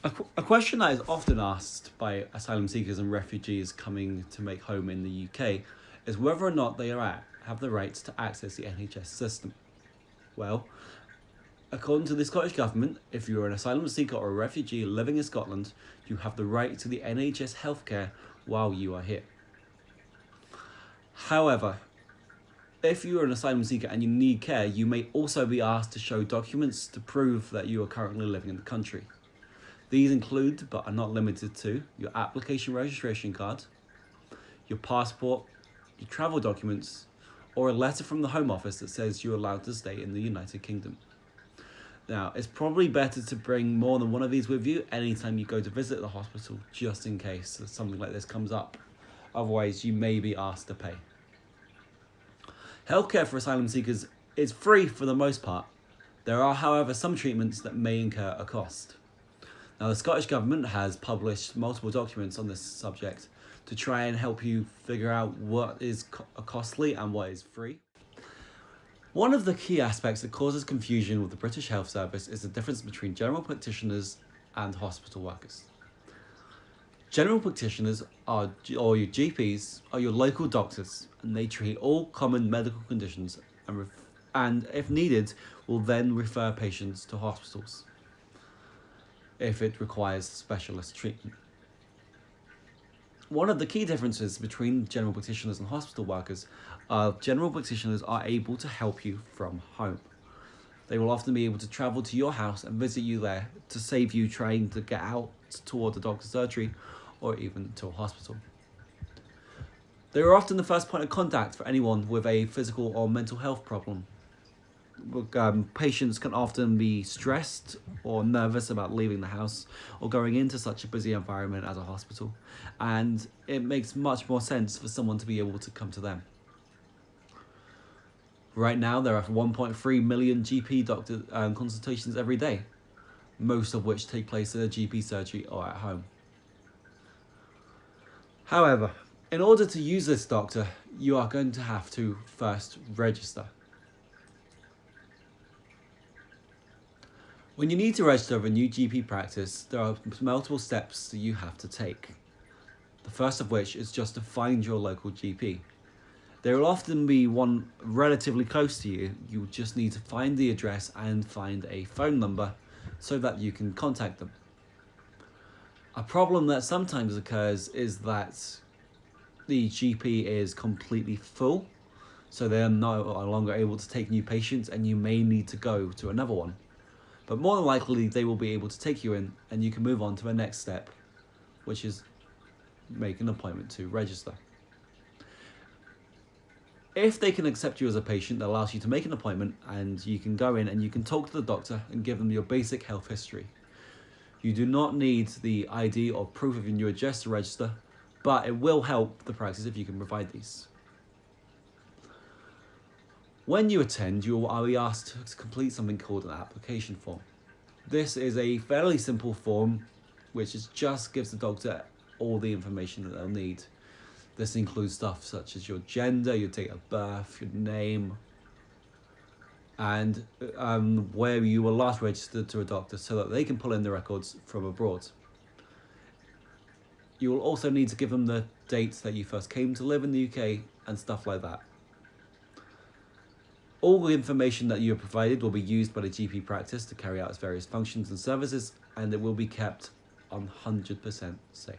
A question that is often asked by asylum seekers and refugees coming to make home in the UK is whether or not have the rights to access the NHS system. Well, according to the Scottish Government, if you are an asylum seeker or a refugee living in Scotland, you have the right to the NHS healthcare while you are here. However, if you are an asylum seeker and you need care, you may also be asked to show documents to prove that you are currently living in the country. These include, but are not limited to, your application registration card, your passport, your travel documents, or a letter from the Home Office that says you're allowed to stay in the United Kingdom. Now, it's probably better to bring more than one of these with you anytime you go to visit the hospital, just in case something like this comes up. Otherwise, you may be asked to pay. Healthcare for asylum seekers is free for the most part. There are, however, some treatments that may incur a cost. Now, the Scottish Government has published multiple documents on this subject to try and help you figure out what is costly and what is free. One of the key aspects that causes confusion with the British Health Service is the difference between general practitioners and hospital workers. General practitioners or your GPs are your local doctors, and they treat all common medical conditions and if needed, will then refer patients to hospitals if it requires specialist treatment. One of the key differences between general practitioners and hospital workers are general practitioners are able to help you from home. They will often be able to travel to your house and visit you there to save you trying to get out toward the doctor's surgery or even to a hospital. They are often the first point of contact for anyone with a physical or mental health problem. Patients can often be stressed or nervous about leaving the house or going into such a busy environment as a hospital, and it makes much more sense for someone to be able to come to them. Right now, there are 1.3 million GP doctor consultations every day, most of which take place at a GP surgery or at home. However, in order to use this doctor, you are going to have to first register. When you need to register a new GP practice, there are multiple steps that you have to take. The first of which is just to find your local GP. There will often be one relatively close to you. You just need to find the address and find a phone number so that you can contact them. A problem that sometimes occurs is that the GP is completely full, so they are no longer able to take new patients and you may need to go to another one. But more than likely, they will be able to take you in and you can move on to the next step, which is make an appointment to register. If they can accept you as a patient, that allows you to make an appointment and you can go in and you can talk to the doctor and give them your basic health history. You do not need the ID or proof of your new address to register, but it will help the practice if you can provide these. When you attend, you will be asked to complete something called an application form. This is a fairly simple form which just gives the doctor all the information that they'll need. This includes stuff such as your gender, your date of birth, your name, and where you were last registered to a doctor so that they can pull in the records from abroad. You will also need to give them the dates that you first came to live in the UK and stuff like that. All the information that you have provided will be used by the GP practice to carry out its various functions and services, and it will be kept 100% safe.